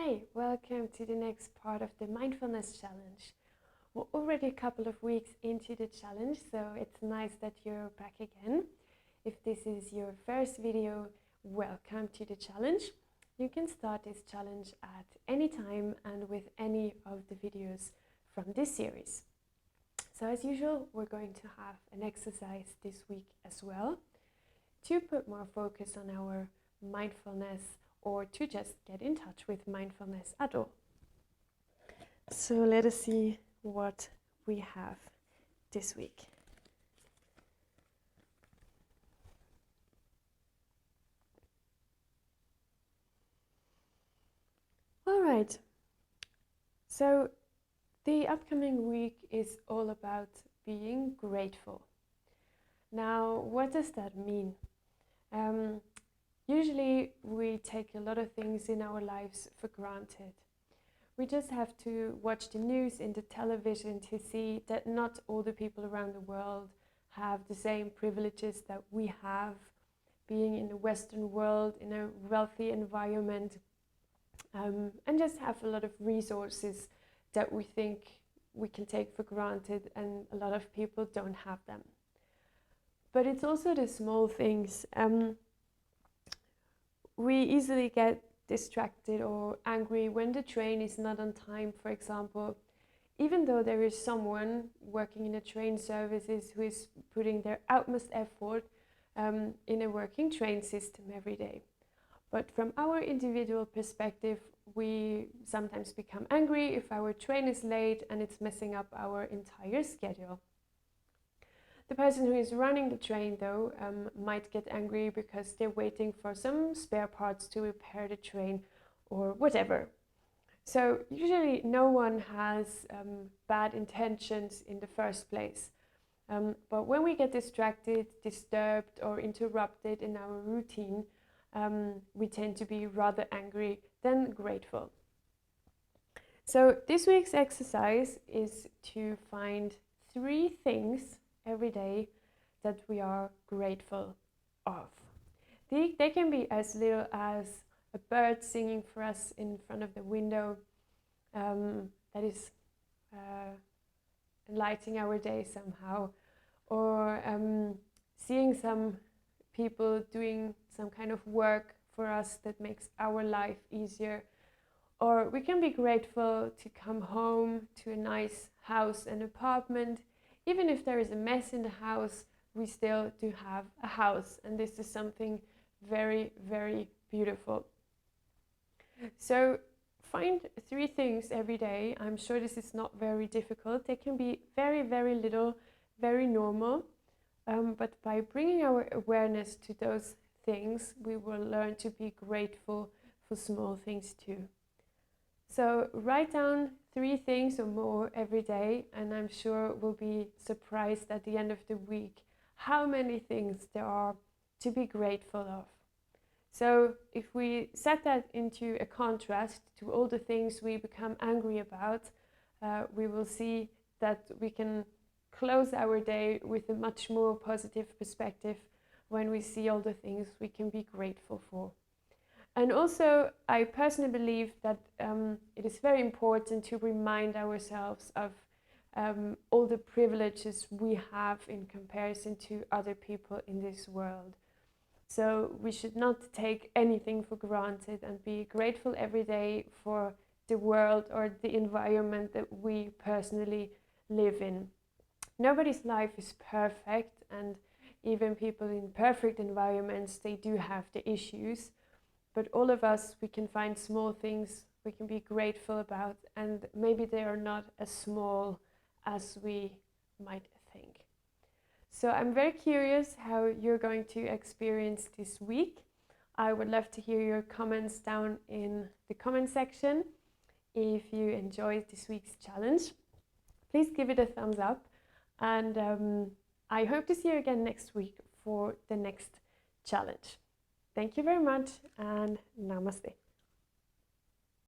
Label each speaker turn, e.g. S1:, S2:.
S1: Hi, welcome to the next part of the Mindfulness Challenge. We're already a couple of weeks into the challenge, so it's nice that you're back again. If this is your first video, welcome to the challenge. You can start this challenge at any time and with any of the videos from this series. So as usual, we're going to have an exercise this week as well to put more focus on our mindfulness or to just get in touch with mindfulness at all. So let us see what we have this week. All right, so the upcoming week is all about being grateful. Now, what does that mean? Usually we take a lot of things in our lives for granted. We just have to watch the news in the television to see that not all the people around the world have the same privileges that we have, being in the Western world, in a wealthy environment, and just have a lot of resources that we think we can take for granted, and a lot of people don't have them. But it's also the small things. We easily get distracted or angry when the train is not on time, for example, even though there is someone working in a train services who is putting their utmost effort in a working train system every day. But from our individual perspective, we sometimes become angry if our train is late and it's messing up our entire schedule. The person who is running the train, though, might get angry because they're waiting for some spare parts to repair the train or whatever. So usually no one has bad intentions in the first place. But when we get distracted, disturbed or interrupted in our routine, we tend to be rather angry than grateful. So this week's exercise is to find 3 things every day that we are grateful of. They can be as little as a bird singing for us in front of the window that is enlightening our day somehow, or seeing some people doing some kind of work for us that makes our life easier. Or we can be grateful to come home to a nice house and apartment. Even if there is a mess in the house, we still do have a house, and this is something very, very beautiful. So find 3 things every day. I'm sure this is not very difficult. They can be very, very little, very normal, but by bringing our awareness to those things, we will learn to be grateful for small things too. So write down 3 things or more every day, and I'm sure we'll be surprised at the end of the week how many things there are to be grateful of. So if we set that into a contrast to all the things we become angry about, we will see that we can close our day with a much more positive perspective when we see all the things we can be grateful for. And also, I personally believe that it is very important to remind ourselves of all the privileges we have in comparison to other people in this world. So we should not take anything for granted and be grateful every day for the world or the environment that we personally live in. Nobody's life is perfect, and even people in perfect environments, they do have the issues. But all of us, we can find small things we can be grateful about, and maybe they are not as small as we might think. So I'm very curious how you're going to experience this week. I would love to hear your comments down in the comment section. If you enjoyed this week's challenge, please give it a thumbs up, and I hope to see you again next week for the next challenge. Thank you very much, and namaste.